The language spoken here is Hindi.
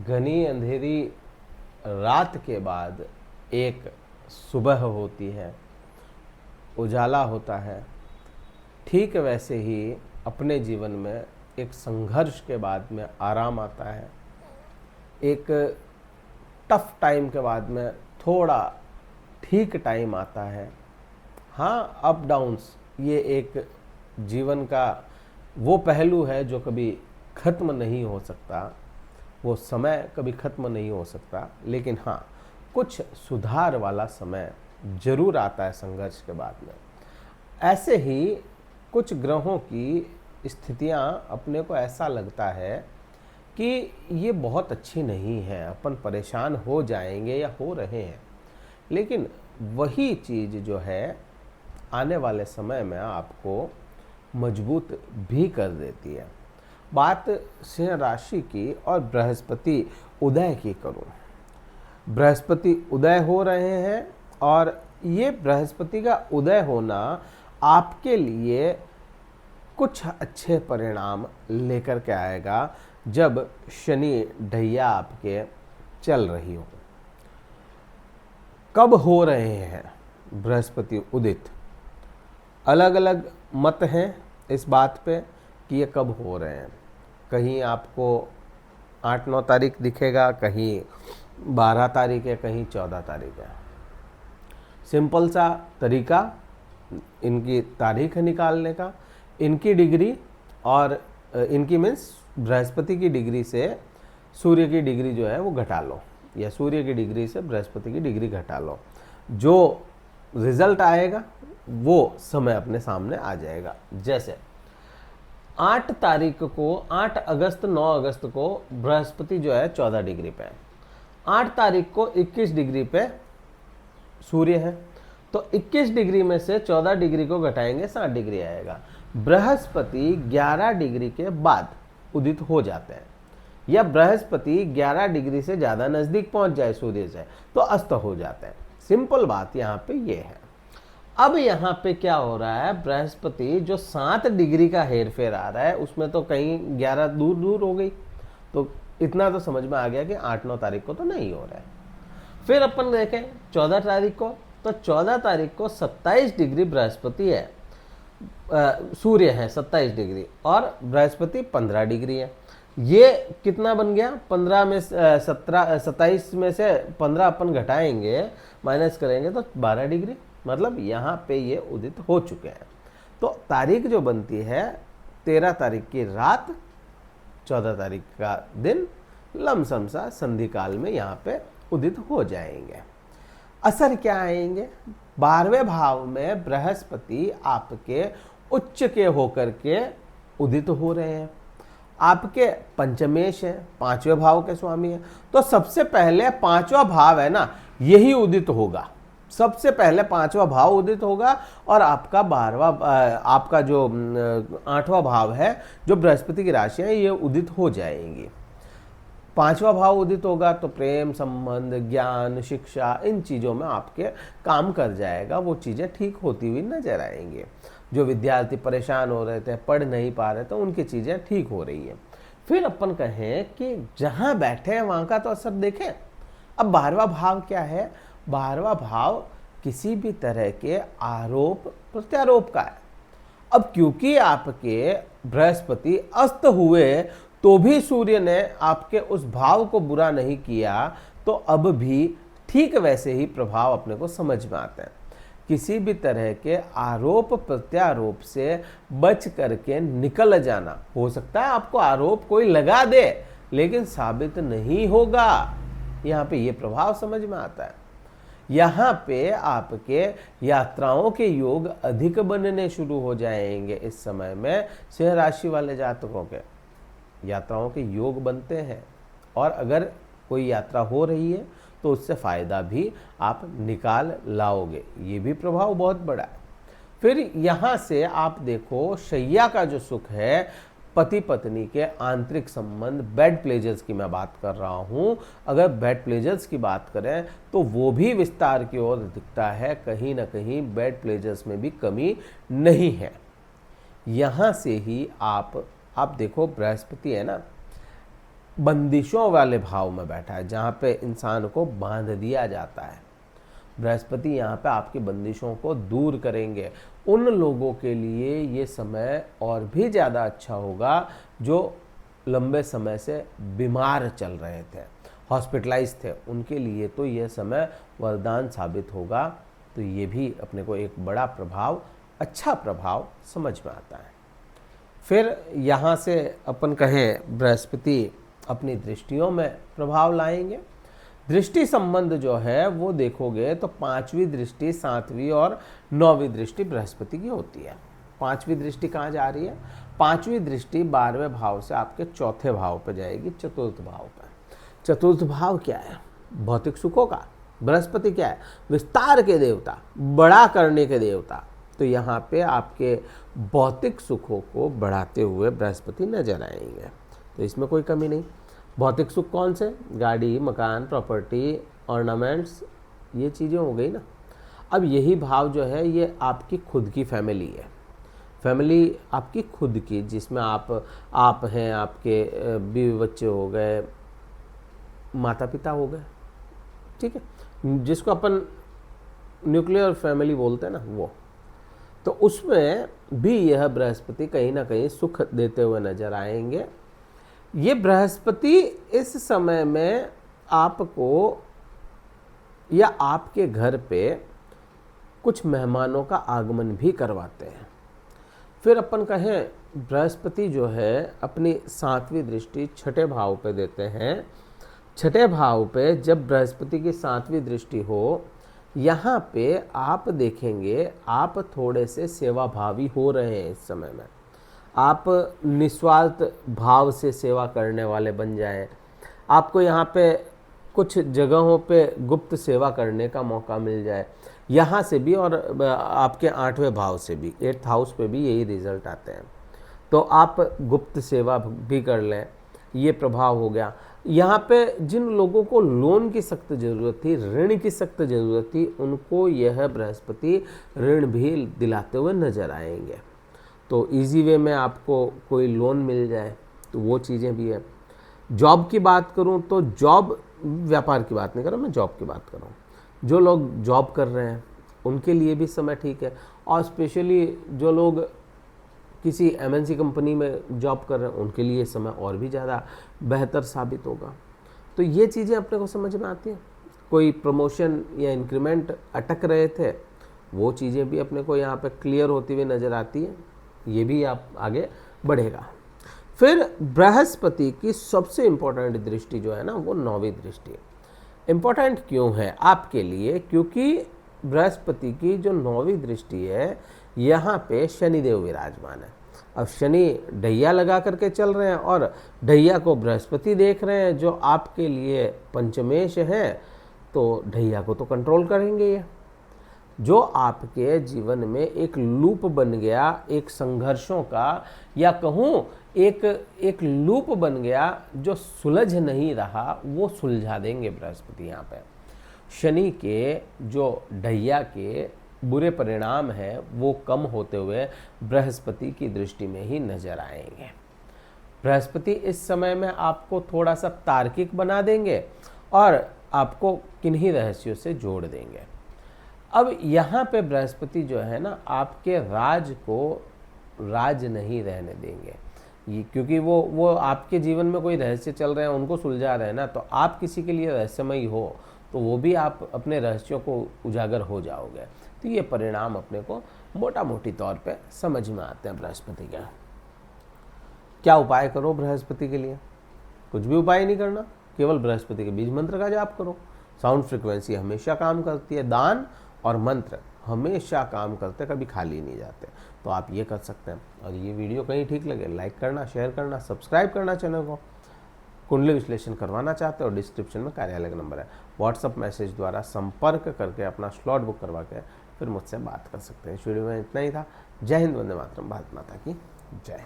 घनी अंधेरी रात के बाद एक सुबह होती है, उजाला होता है। ठीक वैसे ही अपने जीवन में एक संघर्ष के बाद में आराम आता है। एक टफ टाइम के बाद में थोड़ा ठीक टाइम आता है। हाँ, अप डाउन्स ये एक जीवन का वो पहलू है जो कभी ख़त्म नहीं हो सकता, वो समय कभी ख़त्म नहीं हो सकता। लेकिन हाँ, कुछ सुधार वाला समय जरूर आता है संघर्ष के बाद में। ऐसे ही कुछ ग्रहों की स्थितियाँ अपने को ऐसा लगता है कि ये बहुत अच्छी नहीं है, अपन परेशान हो जाएंगे या हो रहे हैं। लेकिन वही चीज़ जो है आने वाले समय में आपको मजबूत भी कर देती है। बात सिंह राशि की और बृहस्पति उदय की करूं। बृहस्पति उदय हो रहे हैं और ये बृहस्पति का उदय होना आपके लिए कुछ अच्छे परिणाम लेकर के आएगा जब शनि ढैया आपके चल रही हो। कब हो रहे हैं बृहस्पति उदित? अलग अलग मत हैं इस बात पे कि ये कब हो रहे हैं। कहीं आपको 8-9 तारीख दिखेगा, कहीं 12 तारीख है, कहीं 14 तारीख है। सिंपल सा तरीका इनकी तारीख निकालने का, इनकी डिग्री और इनकी मीन्स बृहस्पति की डिग्री से सूर्य की डिग्री जो है वो घटा लो, या सूर्य की डिग्री से बृहस्पति की डिग्री घटा लो। जो रिजल्ट आएगा वो समय अपने सामने आ जाएगा। जैसे 8 तारीख को 8 अगस्त 9 अगस्त को बृहस्पति जो है 14 डिग्री पे है। 8 तारीख को 21 डिग्री पे सूर्य है, तो 21 डिग्री में से 14 डिग्री को घटाएंगे 7 डिग्री आएगा। बृहस्पति 11 डिग्री के बाद उदित हो जाते हैं, या बृहस्पति 11 डिग्री से ज़्यादा नज़दीक पहुंच जाए सूर्य से तो अस्त हो जाते हैं। सिंपल बात यहाँ पे ये है। अब यहाँ पे क्या हो रहा है, बृहस्पति जो 7 डिग्री का हेरफेर आ रहा है उसमें तो कहीं 11 दूर दूर हो गई, तो इतना तो समझ में आ गया कि 8-9 तारीख को तो नहीं हो रहा है। फिर अपन देखें 14 तारीख को, तो 14 तारीख को 27 डिग्री बृहस्पति है, सूर्य है 27 डिग्री और बृहस्पति 15 डिग्री है। ये कितना बन गया? 15 में 27 में से 15 अपन घटाएंगे, माइनस करेंगे तो 12 डिग्री, मतलब यहाँ पे ये उदित हो चुके हैं। तो तारीख जो बनती है 13 तारीख की रात, 14 तारीख का दिन, लमसम सा संधि काल में यहाँ पे उदित हो जाएंगे। असर क्या आएंगे? 12वें भाव में बृहस्पति आपके उच्च के होकर के उदित हो रहे हैं। आपके पंचमेश है, 5वें भाव के स्वामी है, तो सबसे पहले 5वां भाव है ना, यही उदित होगा। सबसे पहले 5वां भाव उदित होगा और आपका 12वां आपका जो 8वां भाव है जो बृहस्पति की राशि है ये उदित हो जाएंगी। 5वां भाव उदित होगा तो प्रेम संबंध, ज्ञान, शिक्षा, इन चीज़ों में आपके काम कर जाएगा। वो चीज़ें ठीक होती हुई नजर आएंगी। जो विद्यार्थी परेशान हो रहे थे, पढ़ नहीं पा रहे थे, उनकी चीज़ें ठीक हो रही है। फिर अपन कहें कि जहाँ बैठे हैं वहाँ का तो असर देखें। अब 12वां भाव क्या है? 12वां भाव किसी भी तरह के आरोप प्रत्यारोप का है। अब क्योंकि आपके बृहस्पति अस्त हुए तो भी सूर्य ने आपके उस भाव को बुरा नहीं किया, तो अब भी ठीक वैसे ही प्रभाव अपने को समझ में आते हैं। किसी भी तरह के आरोप प्रत्यारोप से बच करके निकल जाना। हो सकता है आपको आरोप कोई लगा दे लेकिन साबित नहीं होगा, यहाँ पे ये प्रभाव समझ में आता है। यहाँ पे आपके यात्राओं के योग अधिक बनने शुरू हो जाएंगे। इस समय में सिंह राशि वाले जातकों के यात्राओं के योग बनते हैं, और अगर कोई यात्रा हो रही है तो उससे फ़ायदा भी आप निकाल लाओगे। ये भी प्रभाव बहुत बड़ा है। फिर यहाँ से आप देखो शैया का जो सुख है, पति पत्नी के आंतरिक संबंध, बेड प्लेजर्स की मैं बात कर रहा हूँ। अगर बेड प्लेजर्स की बात करें तो वो भी विस्तार की ओर दिखता है। कहीं ना कहीं बेड प्लेजर्स में भी कमी नहीं है। यहाँ से ही आप देखो बृहस्पति है ना, बंदिशों वाले भाव में बैठा है, जहाँ पे इंसान को बांध दिया जाता है। बृहस्पति यहाँ पे आपकी बंदिशों को दूर करेंगे। उन लोगों के लिए ये समय और भी ज़्यादा अच्छा होगा जो लंबे समय से बीमार चल रहे थे, हॉस्पिटलाइज थे, उनके लिए तो यह समय वरदान साबित होगा। तो ये भी अपने को एक बड़ा प्रभाव, अच्छा प्रभाव समझ में आता है। फिर यहाँ से अपन कहें बृहस्पति अपनी दृष्टियों में प्रभाव लाएंगे। दृष्टि संबंध जो है वो देखोगे तो 5वीं दृष्टि, 7वीं और 9वीं दृष्टि बृहस्पति की होती है। 5वीं दृष्टि कहाँ जा रही है? 5वीं दृष्टि 12वें भाव से आपके चौथे भाव पर जाएगी, चतुर्थ भाव पर। चतुर्थ भाव क्या है? भौतिक सुखों का। बृहस्पति क्या है? विस्तार के देवता, बड़ा करने के देवता। तो यहाँ पे आपके भौतिक सुखों को बढ़ाते हुए बृहस्पति नजर आएंगे, तो इसमें कोई कमी नहीं। भौतिक सुख कौन से? गाड़ी, मकान, प्रॉपर्टी, ऑर्नामेंट्स, ये चीज़ें हो गई ना। अब यही भाव जो है ये आपकी खुद की फैमिली है। फैमिली आपकी खुद की, जिसमें आप हैं, आपके बीवी बच्चे हो गए, माता पिता हो गए, ठीक है, जिसको अपन न्यूक्लियर फैमिली बोलते हैं ना, वो। तो उसमें भी यह बृहस्पति कहीं ना कहीं सुख देते हुए नजर आएंगे। ये बृहस्पति इस समय में आपको या आपके घर पे कुछ मेहमानों का आगमन भी करवाते हैं। फिर अपन कहें बृहस्पति जो है अपनी 7वीं दृष्टि छठे भाव पे देते हैं। छठे भाव पे जब बृहस्पति की 7वीं दृष्टि हो, यहाँ पे आप देखेंगे आप थोड़े से सेवाभावी हो रहे हैं। इस समय में आप निस्वार्थ भाव से सेवा करने वाले बन जाएं। आपको यहाँ पे कुछ जगहों पे गुप्त सेवा करने का मौका मिल जाए, यहाँ से भी और आपके 8वें भाव से भी, 8th हाउस पे भी यही रिजल्ट आते हैं। तो आप गुप्त सेवा भी कर लें, ये प्रभाव हो गया। यहाँ पे जिन लोगों को लोन की सख्त ज़रूरत थी, ऋण की सख्त ज़रूरत थी, उनको यह बृहस्पति ऋण भी दिलाते हुए नजर आएंगे। तो इजी वे में आपको कोई लोन मिल जाए, तो वो चीज़ें भी है। जॉब की बात करूँ तो जॉब, व्यापार की बात नहीं कर रहा मैं, जॉब की बात कर रहा हूँ। जो लोग जॉब कर रहे हैं उनके लिए भी समय ठीक है, और स्पेशली जो लोग किसी MNC कंपनी में जॉब कर रहे हैं उनके लिए समय और भी ज़्यादा बेहतर साबित होगा। तो ये चीज़ें अपने को समझ में आती हैं। कोई प्रमोशन या इंक्रीमेंट अटक रहे थे, वो चीज़ें भी अपने को यहाँ पे क्लियर होती हुई नज़र आती है। ये भी आप आगे बढ़ेगा। फिर बृहस्पति की सबसे इम्पोर्टेंट दृष्टि जो है ना, वो 9वीं दृष्टि। इम्पोर्टेंट क्यों है आपके लिए? क्योंकि बृहस्पति की जो 9वीं दृष्टि है, यहाँ पे शनिदेव विराजमान है। अब शनि ढैया लगा करके चल रहे हैं और ढैया को बृहस्पति देख रहे हैं, जो आपके लिए पंचमेश है। तो ढैया को तो कंट्रोल करेंगे ये, जो आपके जीवन में एक लूप बन गया, एक संघर्षों का, या कहूँ एक लूप बन गया जो सुलझ नहीं रहा, वो सुलझा देंगे बृहस्पति। यहाँ पे शनि के जो ढैया के बुरे परिणाम हैं वो कम होते हुए बृहस्पति की दृष्टि में ही नजर आएंगे। बृहस्पति इस समय में आपको थोड़ा सा तार्किक बना देंगे और आपको किन्हीं रहस्यों से जोड़ देंगे। अब यहाँ पे बृहस्पति जो है ना, आपके राज को राज नहीं रहने देंगे, ये क्योंकि वो आपके जीवन में कोई रहस्य चल रहे हैं उनको सुलझा रहे हैं ना। तो आप किसी के लिए रहस्यमयी हो तो वो भी आप अपने रहस्यों को उजागर हो जाओगे। तो ये परिणाम अपने को मोटा मोटी तौर पे समझ में आते हैं बृहस्पति के। क्या उपाय करो बृहस्पति के लिए? कुछ भी उपाय नहीं करना, केवल बृहस्पति के बीज मंत्र का जाप करो। साउंड फ्रिक्वेंसी हमेशा काम करती है, दान और मंत्र हमेशा काम करते, कभी खाली नहीं जाते। तो आप ये कर सकते हैं। और ये वीडियो कहीं ठीक लगे लाइक करना, शेयर करना, सब्सक्राइब करना चैनल को। कुंडली विश्लेषण करवाना चाहते हो, डिस्क्रिप्शन में कार्यालय का नंबर है, व्हाट्सअप मैसेज द्वारा संपर्क करके अपना स्लॉट बुक करवा के फिर मुझसे बात कर सकते हैं। इस वीडियो में इतना ही था। जय हिंद, वंदे मातरम, भारत माता की जय।